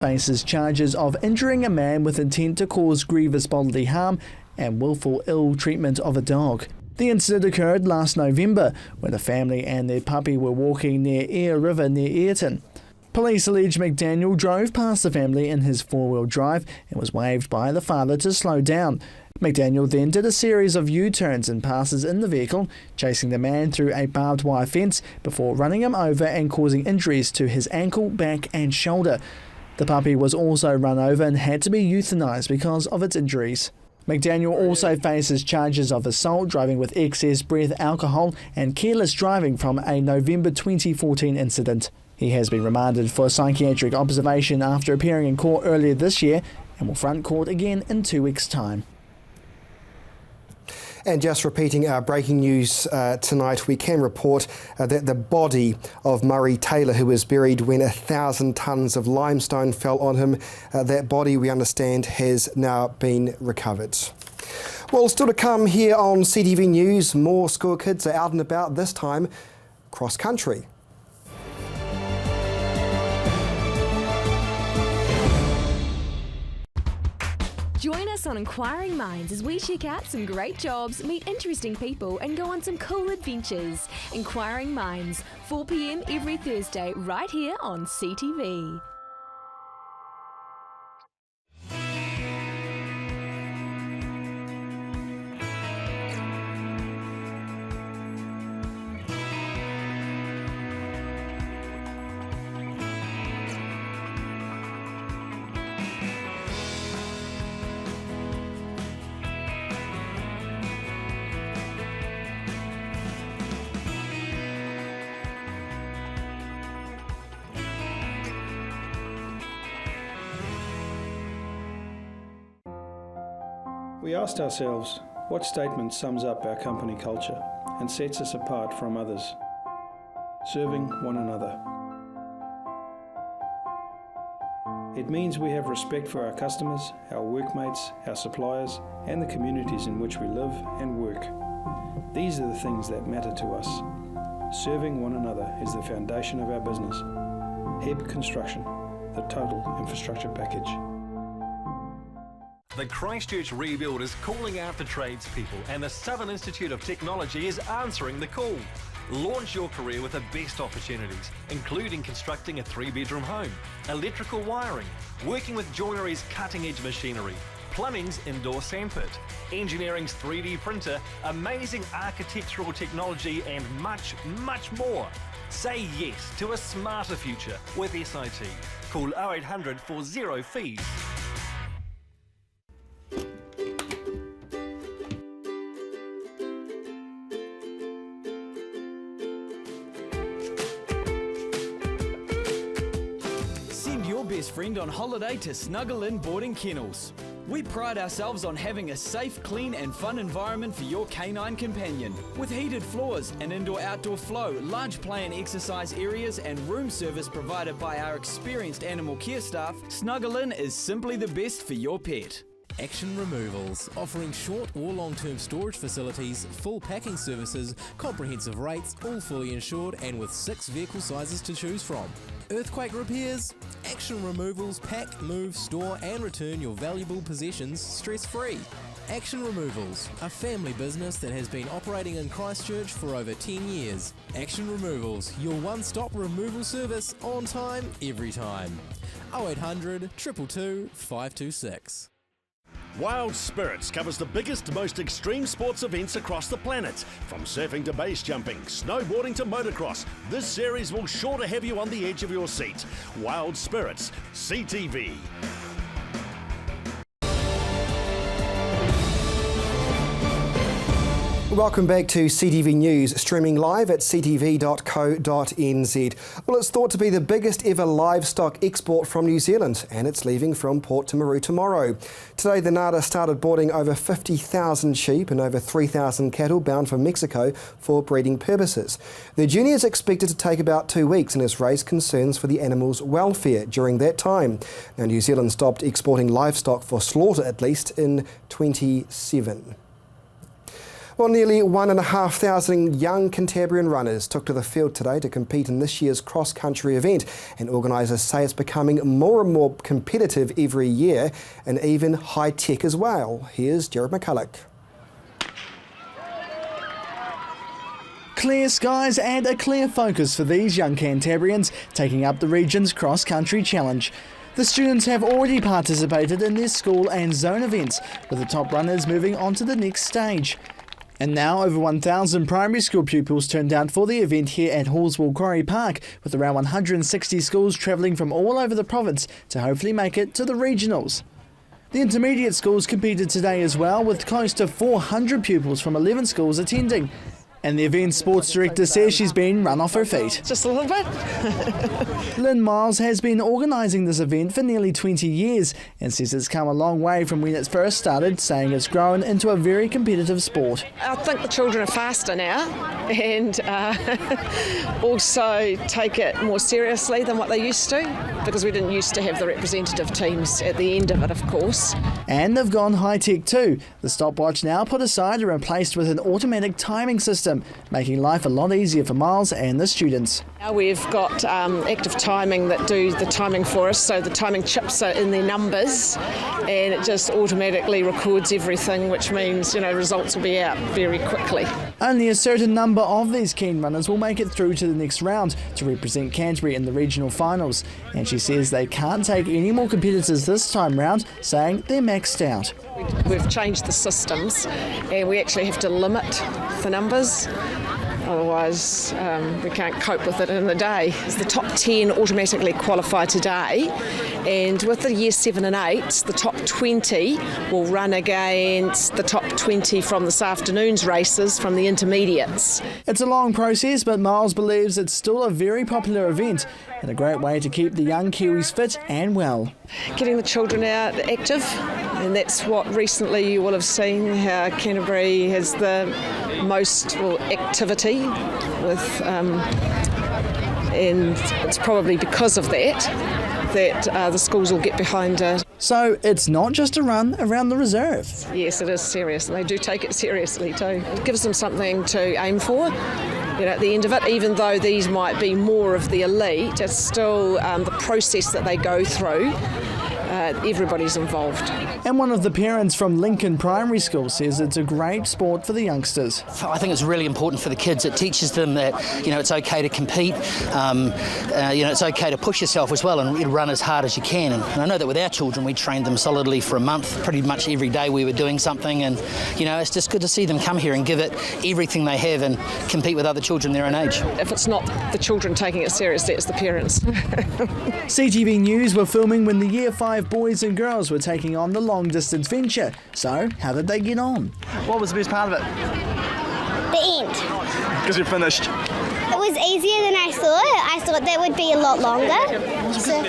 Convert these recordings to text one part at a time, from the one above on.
faces charges of injuring a man with intent to cause grievous bodily harm and willful ill treatment of a dog. The incident occurred last November when a family and their puppy were walking near Eyre River near Ayrton. Police allege McDaniel drove past the family in his four-wheel drive and was waved by the father to slow down. McDaniel then did a series of U-turns and passes in the vehicle, chasing the man through a barbed wire fence before running him over and causing injuries to his ankle, back and shoulder. The puppy was also run over and had to be euthanized because of its injuries. McDaniel also faces charges of assault, driving with excess breath alcohol and careless driving from a November 2014 incident. He has been remanded for psychiatric observation after appearing in court earlier this year and will front court again in 2 weeks' time. And just repeating our breaking news tonight, we can report that the body of Murray Taylor, who was buried when 1,000 tonnes of limestone fell on him, that body, we understand, has now been recovered. Well, still to come here on CTV News, more school kids are out and about, this time cross-country. Join us on Inquiring Minds as we check out some great jobs, meet interesting people and go on some cool adventures. Inquiring Minds, 4 p.m. every Thursday right here on CTV. We asked ourselves, what statement sums up our company culture and sets us apart from others? Serving one another. It means we have respect for our customers, our workmates, our suppliers, and the communities in which we live and work. These are the things that matter to us. Serving one another is the foundation of our business. HEB Construction, the total infrastructure package. The Christchurch rebuild is calling out for tradespeople, and the Southern Institute of Technology is answering the call. Launch your career with the best opportunities, including constructing a 3-bedroom home, electrical wiring, working with joinery's cutting-edge machinery, plumbing's indoor sandpit, engineering's 3D printer, amazing architectural technology, and much, much more. Say yes to a smarter future with SIT. Call 0800 for 0 fees. Best friend on holiday to Snuggle In Boarding Kennels. We pride ourselves on having a safe, clean and fun environment for your canine companion. With heated floors, an indoor-outdoor flow, large play and exercise areas and room service provided by our experienced animal care staff, Snuggle In is simply the best for your pet. Action Removals, offering short or long-term storage facilities, full packing services, comprehensive rates, all fully insured and with 6 vehicle sizes to choose from. Earthquake repairs? Action Removals pack, move, store and return your valuable possessions stress-free. Action Removals, a family business that has been operating in Christchurch for over 10 years. Action Removals, your one-stop removal service on time, every time. 0800 222 526. Wild Spirits covers the biggest, most extreme sports events across the planet. From surfing to base jumping, snowboarding to motocross, this series will sure to have you on the edge of your seat. Wild Spirits, CTV. Welcome back to CTV News, streaming live at ctv.co.nz. Well, it's thought to be the biggest ever livestock export from New Zealand, and it's leaving from Port Timaru tomorrow. Today, the NADA started boarding over 50,000 sheep and over 3,000 cattle bound for Mexico for breeding purposes. The journey is expected to take about 2 weeks and has raised concerns for the animals' welfare during that time. Now, New Zealand stopped exporting livestock for slaughter, at least in 2027. Well, nearly 1,500 young Canterburyan runners took to the field today to compete in this year's cross-country event, and organisers say it's becoming more and more competitive every year and even high-tech as well. Here's Jared McCulloch. Clear skies and a clear focus for these young Cantabrians taking up the region's cross-country challenge. The students have already participated in their school and zone events, with the top runners moving on to the next stage. And now over 1,000 primary school pupils turned out for the event here at Hallswell Quarry Park, with around 160 schools travelling from all over the province to hopefully make it to the regionals. The intermediate schools competed today as well, with close to 400 pupils from 11 schools attending. And the event's sports director says she's been run off her feet. Just a little bit. Lynn Miles has been organising this event for nearly 20 years and says it's come a long way from when it first started, saying it's grown into a very competitive sport. I think the children are faster now and also take it more seriously than what they used to, because we didn't used to have the representative teams at the end of it, of course. And they've gone high-tech too. The stopwatch now put aside and replaced with an automatic timing system, making life a lot easier for Miles and the students. Now we've got active timing that do the timing for us, so the timing chips are in their numbers and it just automatically records everything, which means, results will be out very quickly. Only a certain number of these keen runners will make it through to the next round to represent Canterbury in the regional finals, and she says they can't take any more competitors this time round, saying they're maxed out. We've changed the systems and we actually have to limit the numbers. Otherwise, we can't cope with it in a day. The top 10 automatically qualify today, and with the year 7 and 8, the top 20 will run against the top 20 from this afternoon's races from the intermediates. It's a long process, but Miles believes it's still a very popular event and a great way to keep the young Kiwis fit and well. Getting the children out active, and that's what recently you will have seen, how Canterbury has the most activity with, and it's probably because of that the schools will get behind it. So it's not just a run around the reserve. Yes, it is serious. They do take it seriously too. It gives them something to aim for. At the end of it, even though these might be more of the elite, it's still the process that they go through. Everybody's involved. And one of the parents from Lincoln Primary School says it's a great sport for the youngsters. I think it's really important for the kids. It teaches them that it's okay to compete. It's okay to push yourself as well and run as hard as you can. And I know that with our children, we trained them solidly for a month. Pretty much every day we were doing something, and it's just good to see them come here and give it everything they have and compete with other children their own age. If it's not the children taking it seriously, it's the parents. CTV News were filming when the Year 5 boys and girls were taking on the long-distance venture. So, how did they get on? What was the best part of it? The end. Because you finished. It was easier than I thought. I thought that would be a lot longer. So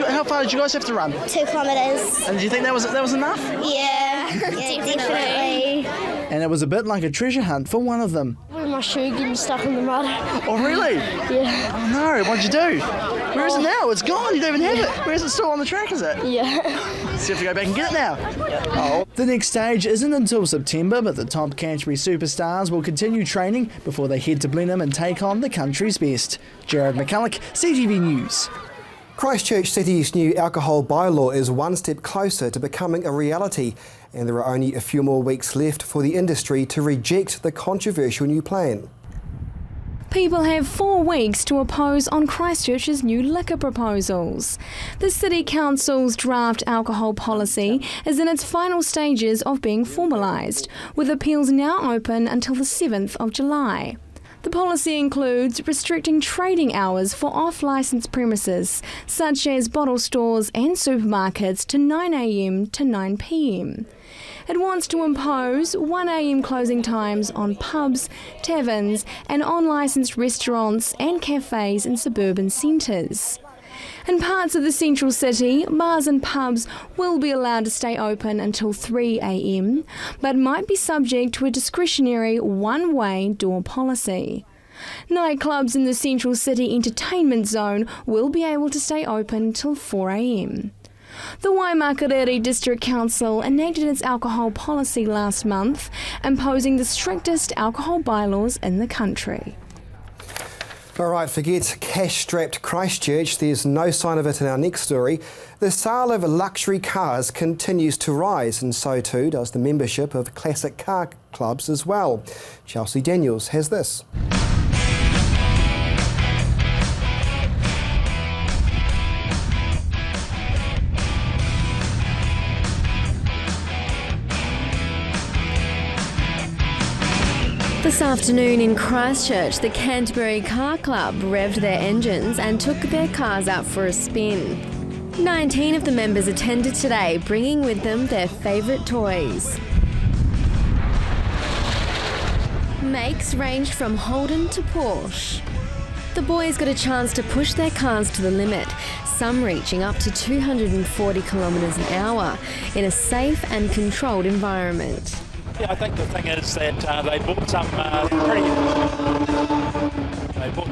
how far did you guys have to run? 2 kilometres. And do you think that was enough? Yeah, definitely. And it was a bit like a treasure hunt for one of them. My shoe getting stuck in the mud. Oh really? Yeah. Oh no, what'd you do? Where is it now? It's gone, you don't even have it. Where is it, still on the track, is it? Yeah. So you have to go back and get it now. Oh. The next stage isn't until September, but the top Canterbury superstars will continue training before they head to Blenheim and take on the country's best. Jared McCulloch, CTV News. Christchurch City's new alcohol bylaw is one step closer to becoming a reality, and there are only a few more weeks left for the industry to reject the controversial new plan. People have 4 weeks to oppose on Christchurch's new liquor proposals. The City Council's draft alcohol policy is in its final stages of being formalised, with appeals now open until the 7th of July. The policy includes restricting trading hours for off-licence premises, such as bottle stores and supermarkets, to 9 a.m. to 9 p.m. It wants to impose 1 a.m. closing times on pubs, taverns and unlicensed restaurants and cafes in suburban centres. In parts of the central city, bars and pubs will be allowed to stay open until 3 a.m, but might be subject to a discretionary one-way door policy. Nightclubs in the central city entertainment zone will be able to stay open till 4 a.m. The Waimakariri District Council enacted its alcohol policy last month, imposing the strictest alcohol bylaws in the country. All right, forget cash-strapped Christchurch. There's no sign of it in our next story. The sale of luxury cars continues to rise, and so too does the membership of classic car clubs as well. Chelsea Daniels has this. This afternoon in Christchurch, the Canterbury Car Club revved their engines and took their cars out for a spin. 19 of the members attended today, bringing with them their favourite toys. Makes ranged from Holden to Porsche. The boys got a chance to push their cars to the limit, some reaching up to 240 kilometres an hour in a safe and controlled environment. Yeah, I think the thing is that they bought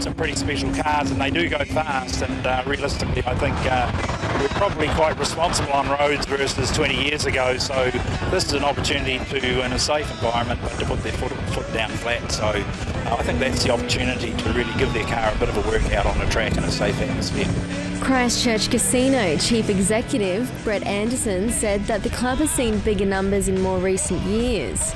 some pretty special cars, and they do go fast. And realistically, I think we're probably quite responsible on roads versus 20 years ago. So this is an opportunity to, in a safe environment, but to put their foot down flat. So I think that's the opportunity to really give their car a bit of a workout on the track in a safe atmosphere. Christchurch Casino Chief Executive Brett Anderson said that the club has seen bigger numbers in more recent years.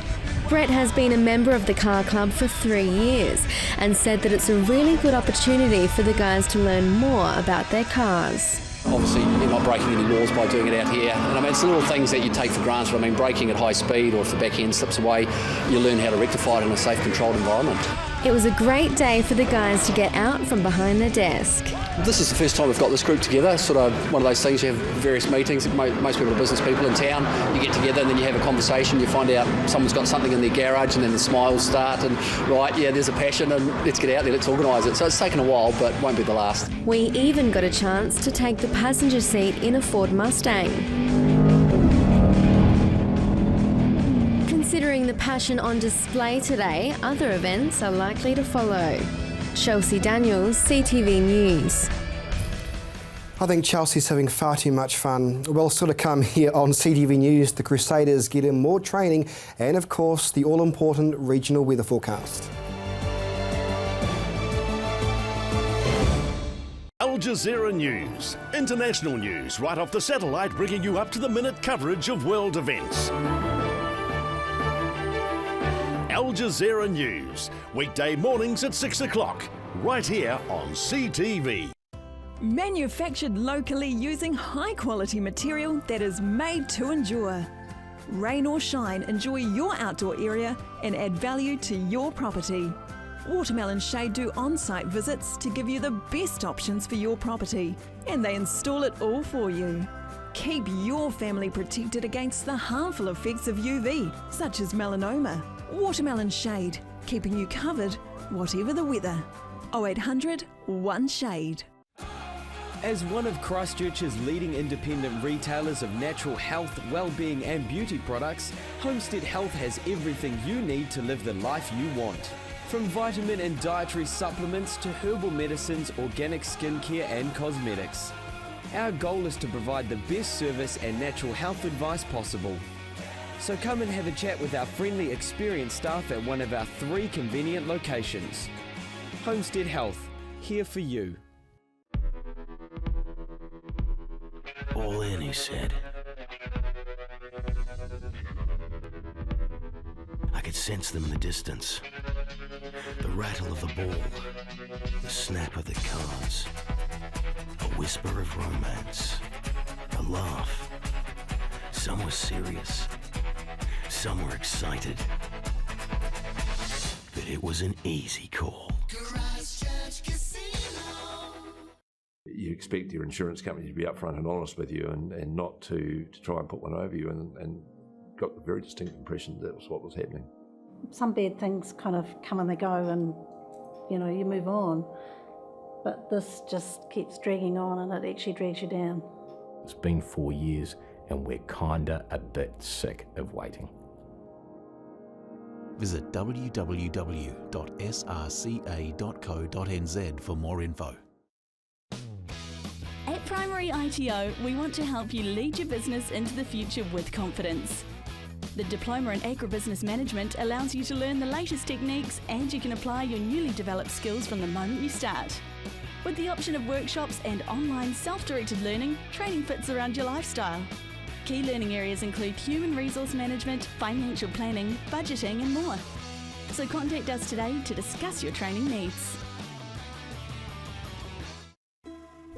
Brett has been a member of the car club for 3 years and said that it's a really good opportunity for the guys to learn more about their cars. Obviously, you're not breaking any laws by doing it out here. And I mean, it's the little things that you take for granted. I mean, braking at high speed, or if the back end slips away, you learn how to rectify it in a safe, controlled environment. It was a great day for the guys to get out from behind their desk. This is the first time we've got this group together. Sort of one of those things, you have various meetings. Most people are business people in town. You get together and then you have a conversation. You find out someone's got something in their garage, and then the smiles start. And right, yeah, there's a passion, and let's get out there, let's organise it. So it's taken a while, but won't be the last. We even got a chance to take the passenger seat in a Ford Mustang. Considering the passion on display today, other events are likely to follow. Chelsea Daniels, CTV News. I think Chelsea's having far too much fun. Well, still to come here on CTV News, the Crusaders getting more training, and of course the all-important regional weather forecast. Al Jazeera News, international news right off the satellite, bringing you up-to-the-minute coverage of world events. Al Jazeera News, weekday mornings at 6 o'clock, right here on CTV. Manufactured locally using high-quality material that is made to endure. Rain or shine, enjoy your outdoor area and add value to your property. Watermelon Shade do on-site visits to give you the best options for your property, and they install it all for you. Keep your family protected against the harmful effects of UV, such as melanoma. Watermelon Shade, keeping you covered whatever the weather. 0800 1 Shade. As one of Christchurch's leading independent retailers of natural health, well-being and beauty products, Homestead Health has everything you need to live the life you want. From vitamin and dietary supplements to herbal medicines, organic skincare and cosmetics. Our goal is to provide the best service and natural health advice possible. So come and have a chat with our friendly, experienced staff at one of our 3 convenient locations. Homestead Health, here for you. All in, he said. I could sense them in the distance. The rattle of the ball, the snap of the cards, a whisper of romance, a laugh. Some were serious, some were excited, but it was an easy call. You expect your insurance company to be upfront and honest with you and not to try and put one over you, and got the very distinct impression that was what was happening. Some bad things kind of come and they go, and you move on, but this just keeps dragging on, and it actually drags you down. It's been 4 years and we're kinda a bit sick of waiting. Visit www.srca.co.nz for more info. At Primary ITO, we want to help you lead your business into the future with confidence. The Diploma in Agribusiness Management allows you to learn the latest techniques, and you can apply your newly developed skills from the moment you start. With the option of workshops and online self-directed learning, training fits around your lifestyle. Key learning areas include human resource management, financial planning, budgeting and more. So contact us today to discuss your training needs.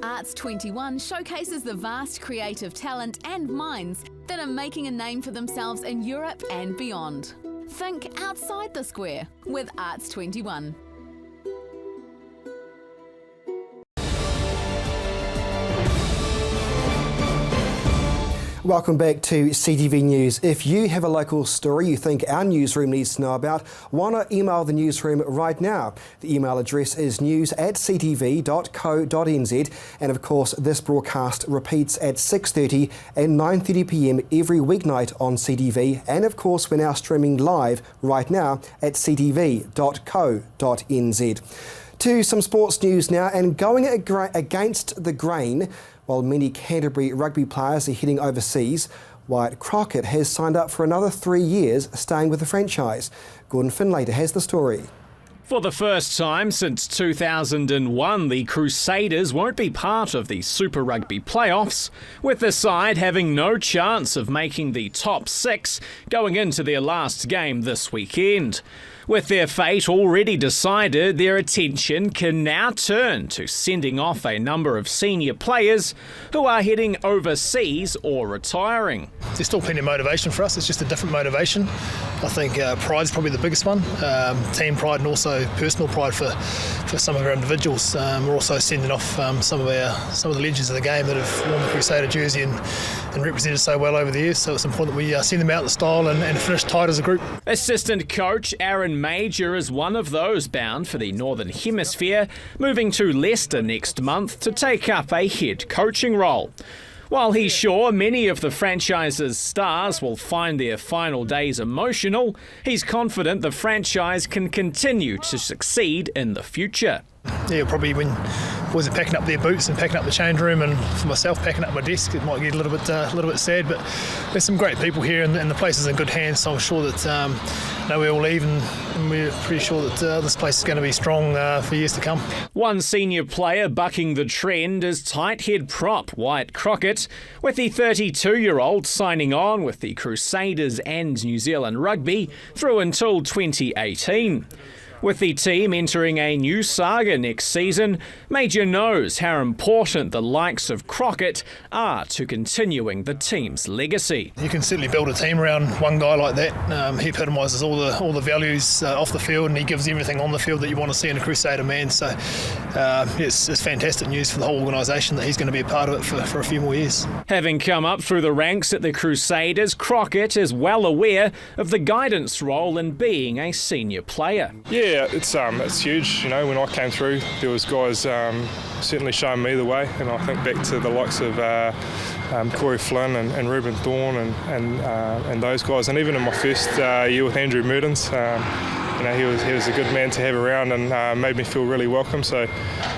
Arts 21 showcases the vast creative talent and minds that are making a name for themselves in Europe and beyond. Think outside the square with Arts 21. Welcome back to CTV News. If you have a local story you think our newsroom needs to know about, why not email the newsroom right now? The email address is news@ctv.co.nz, and of course this broadcast repeats at 6:30 and 9:30pm every weeknight on CTV, and of course we're now streaming live right now at ctv.co.nz. To some sports news now, and going against the grain, while many Canterbury rugby players are heading overseas, Wyatt Crockett has signed up for another 3 years, staying with the franchise. Gordon Finlayter has the story. For the first time since 2001, the Crusaders won't be part of the Super Rugby playoffs, with the side having no chance of making the top 6 going into their last game this weekend. With their fate already decided, their attention can now turn to sending off a number of senior players who are heading overseas or retiring. There's still plenty of motivation for us, it's just a different motivation. I think pride's probably the biggest one, team pride and also personal pride for some of our individuals. We're also sending off some of the legends of the game that have worn the Crusader jersey and represented so well over the years, so it's important that we send them out in style and finish tight as a group. Assistant coach Aaron Major is one of those bound for the Northern Hemisphere, moving to Leicester next month to take up a head coaching role. While he's sure many of the franchise's stars will find their final days emotional, he's confident the franchise can continue to succeed in the future. Yeah, probably when boys are packing up their boots and packing up the change room, and for myself packing up my desk, it might get a little bit sad. But there's some great people here, and the place is in good hands. So I'm sure that we all leave, and we're pretty sure that this place is going to be strong for years to come. One senior player bucking the trend is tight head prop Wyatt Crockett, with the 32-year-old signing on with the Crusaders and New Zealand Rugby through until 2018. With the team entering a new saga next season, Major knows how important the likes of Crockett are to continuing the team's legacy. You can certainly build a team around one guy like that. He epitomises all the values off the field, and he gives everything on the field that you want to see in a Crusader man. So it's fantastic news for the whole organisation that he's going to be a part of it for a few more years. Having come up through the ranks at the Crusaders, Crockett is well aware of the guidance role in being a senior player. Yeah, it's huge. You know, when I came through, there was guys certainly showing me the way, and I think back to the likes of Corey Flynn and Ruben Thorne and those guys, and even in my first year with Andrew Murdens, he was a good man to have around and made me feel really welcome. So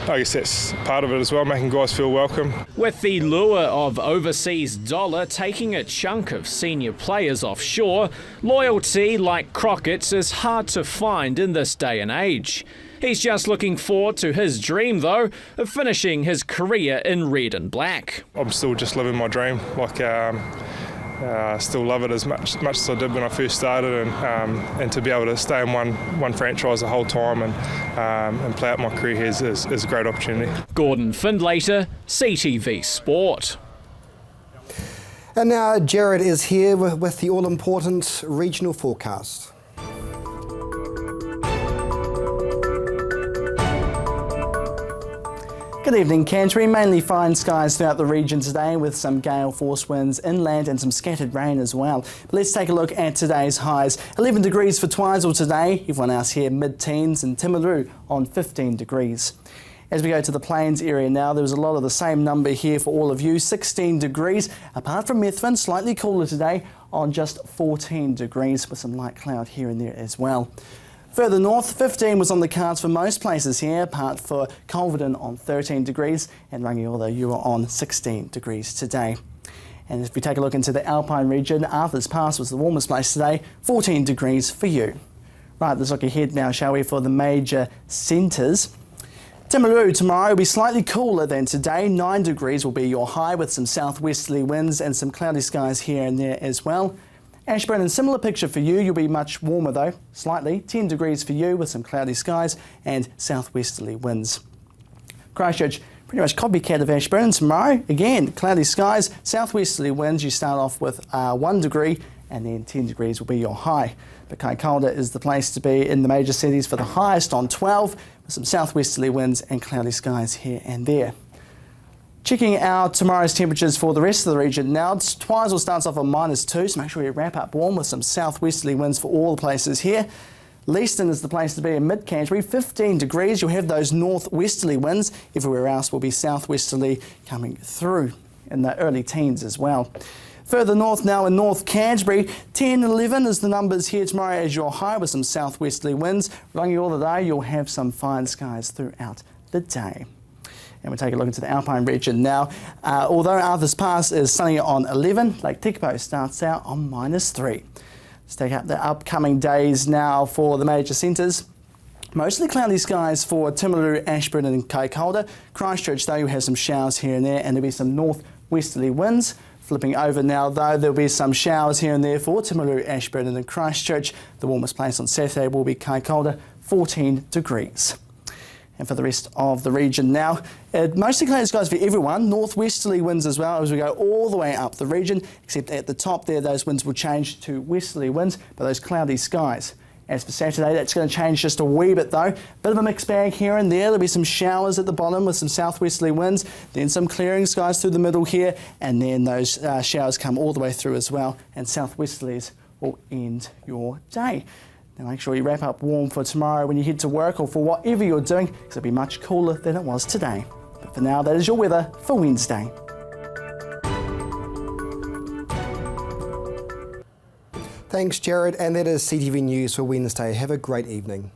I guess that's part of it as well, making guys feel welcome. With the lure of overseas dollar taking a chunk of senior players offshore, loyalty like Crockett's is hard to find in this day and age. He's just looking forward to his dream, though, of finishing his career in red and black. I'm still just living my dream. I still love it as much as I did when I first started, and to be able to stay in one franchise the whole time and play out my career here is a great opportunity. Gordon Finlayter, CTV Sport. And now Jared is here with the all-important regional forecast. Good evening, Canterbury. Mainly fine skies throughout the region today with some gale force winds inland and some scattered rain as well. But let's take a look at today's highs. 11 degrees for Twizel today. Everyone else here mid-teens, and Timaru on 15 degrees. As we go to the Plains area now, there was a lot of the same number here for all of you, 16 degrees. Apart from Methven, slightly cooler today on just 14 degrees with some light cloud here and there as well. Further north, 15 was on the cards for most places here, apart for Culverden on 13 degrees and Rangiora, you are on 16 degrees today. And if we take a look into the Alpine region, Arthur's Pass was the warmest place today, 14 degrees for you. Right, let's look ahead now, shall we, for the major centres. Timaru tomorrow will be slightly cooler than today. 9 degrees will be your high with some southwesterly winds and some cloudy skies here and there as well. Ashburn, similar picture for you. You'll be much warmer though, slightly. 10 degrees for you with some cloudy skies and southwesterly winds. Christchurch, pretty much copycat of Ashburn tomorrow. Again, cloudy skies, southwesterly winds. You start off with 1 degree and then 10 degrees will be your high. But Kaikoura is the place to be in the major cities for the highest on 12 with some southwesterly winds and cloudy skies here and there. Checking out tomorrow's temperatures for the rest of the region now. Twizel starts off on -2, so make sure you wrap up warm with some southwesterly winds for all the places here. Leeston is the place to be in mid-Canterbury, 15 degrees. You'll have those northwesterly winds. Everywhere else will be southwesterly coming through in the early teens as well. Further north now in North Canterbury, 10, 11 is the numbers here tomorrow as your high with some southwesterly winds. Rangiora today, you'll have some fine skies throughout the day. And we'll take a look into the Alpine region now. Although Arthur's Pass is sunny on 11, Lake Tekapo starts out on -3. Let's take up the upcoming days now for the major centres. Mostly cloudy skies for Timaru, Ashburn and Kaikoura. Christchurch though, you'll have some showers here and there and there'll be some northwesterly winds. Flipping over now though, there'll be some showers here and there for Timaru, Ashburn and Christchurch. The warmest place on Saturday will be Kaikoura, 14 degrees. And for the rest of the region now, mostly cloudy skies for everyone, northwesterly winds as well as we go all the way up the region, except at the top there those winds will change to westerly winds, but those cloudy skies. As for Saturday, that's going to change just a wee bit though. Bit of a mixed bag here and there. There'll be some showers at the bottom with some southwesterly winds, then some clearing skies through the middle here, and then those showers come all the way through as well, and southwesterlies will end your day. Now make sure you wrap up warm for tomorrow when you head to work or for whatever you're doing, because it'll be much cooler than it was today. But for now, that is your weather for Wednesday. Thanks, Jared, and that is CTV News for Wednesday. Have a great evening.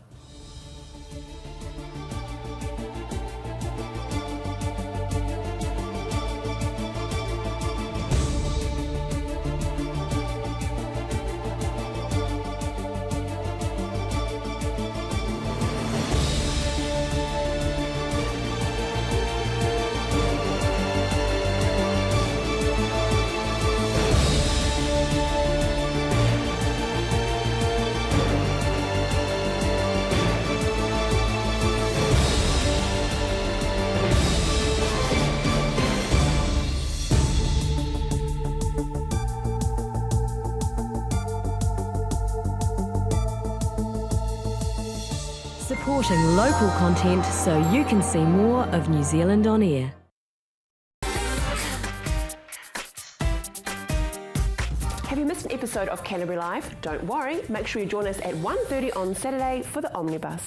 Supporting local content so you can see more of New Zealand on air. Have you missed an episode of Canterbury Live? Don't worry, make sure you join us at 1:30 on Saturday for the Omnibus.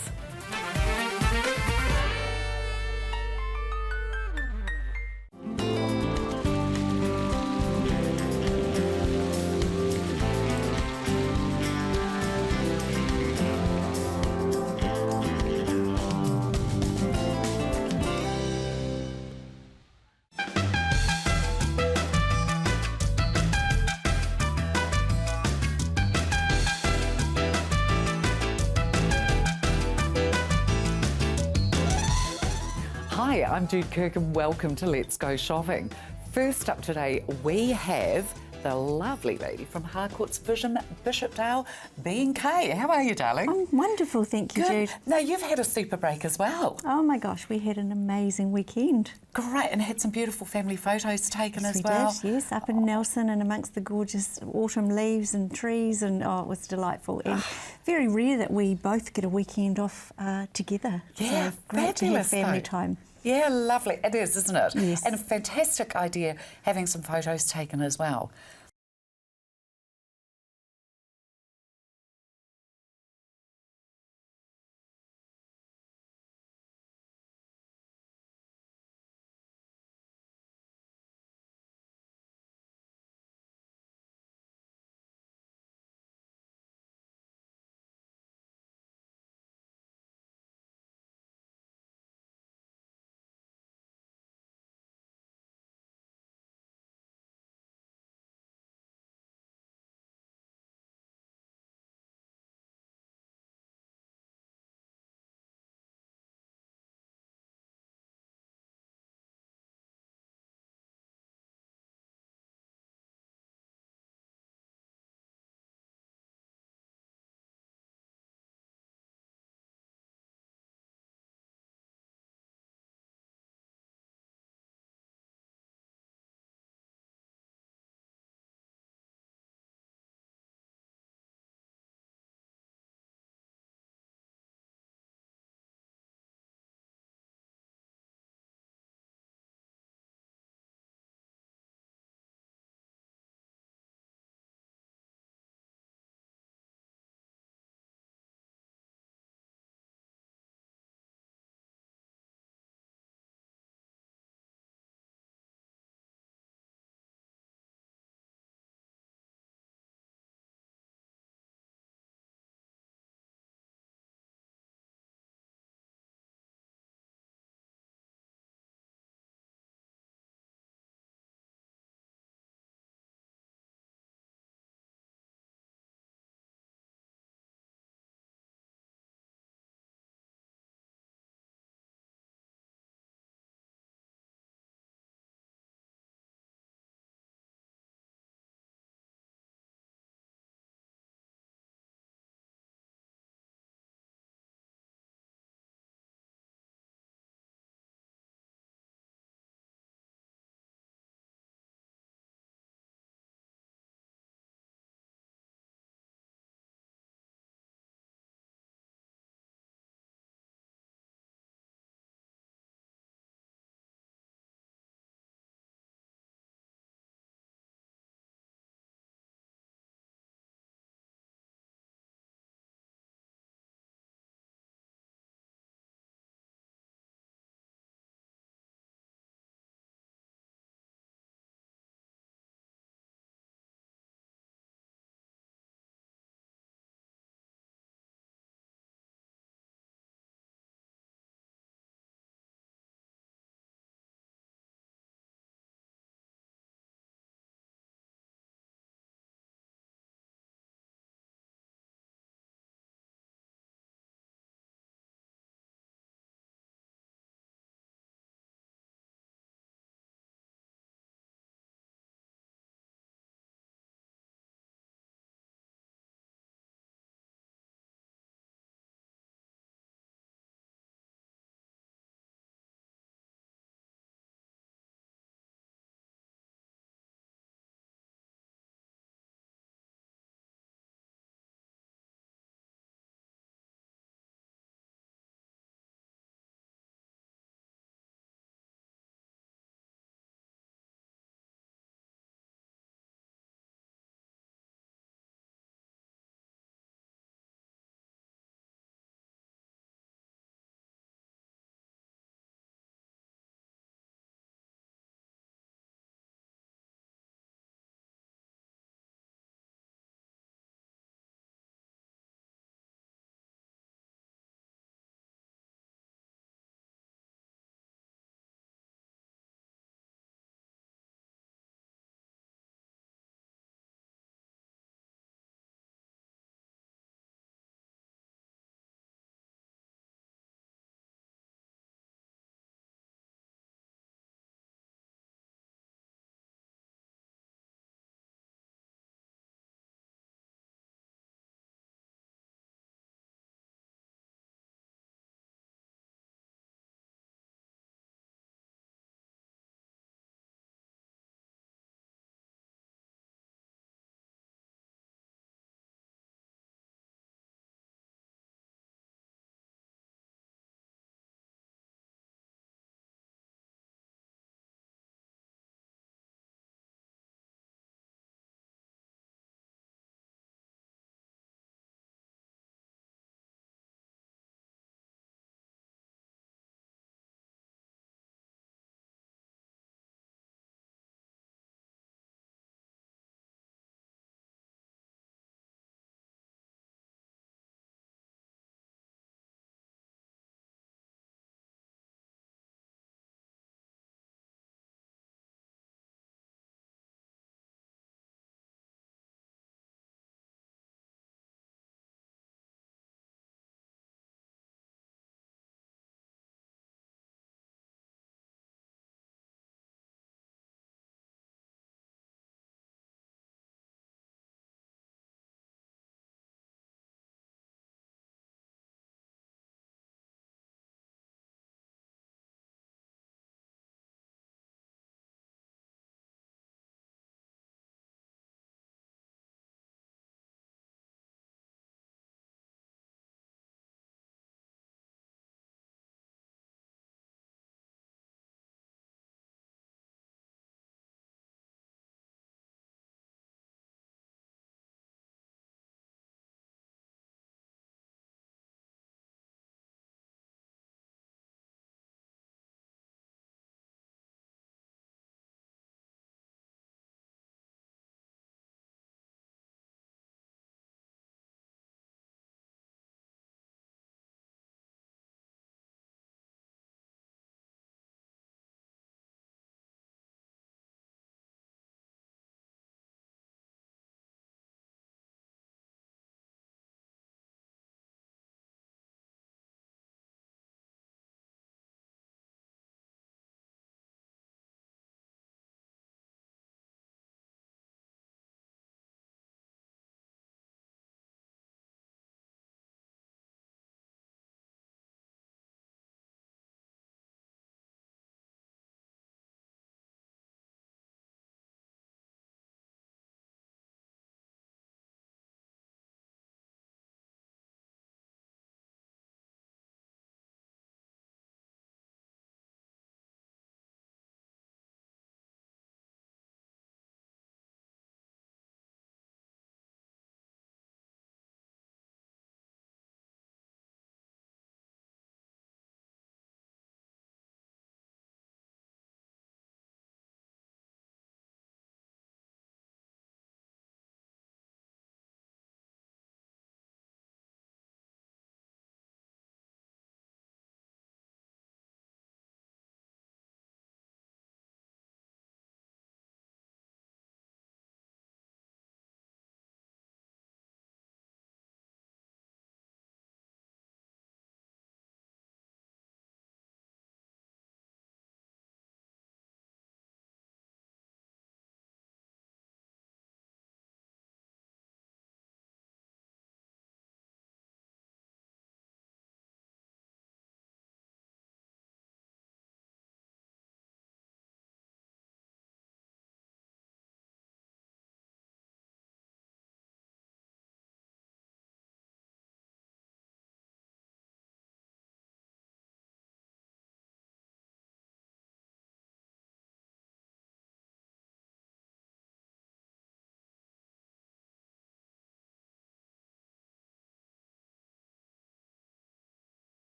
Hi, I'm Jude Kirk and welcome to Let's Go Shopping. First up today, we have the lovely lady from Harcourt's Vision, Bishopdale, B&K. How are you, darling? I'm wonderful, thank you, Good. Jude. Now, you've had a super break as well. Oh my gosh, we had an amazing weekend. Great, and had some beautiful family photos taken Yes, as we well. did, yes, up in Nelson and amongst the gorgeous autumn leaves and trees, and oh, it was delightful. And very rare that we both get a weekend off together. Yeah, so great to have fabulous family though. time. Yeah, lovely. It is, isn't it? Yes. And a fantastic idea having some photos taken as well.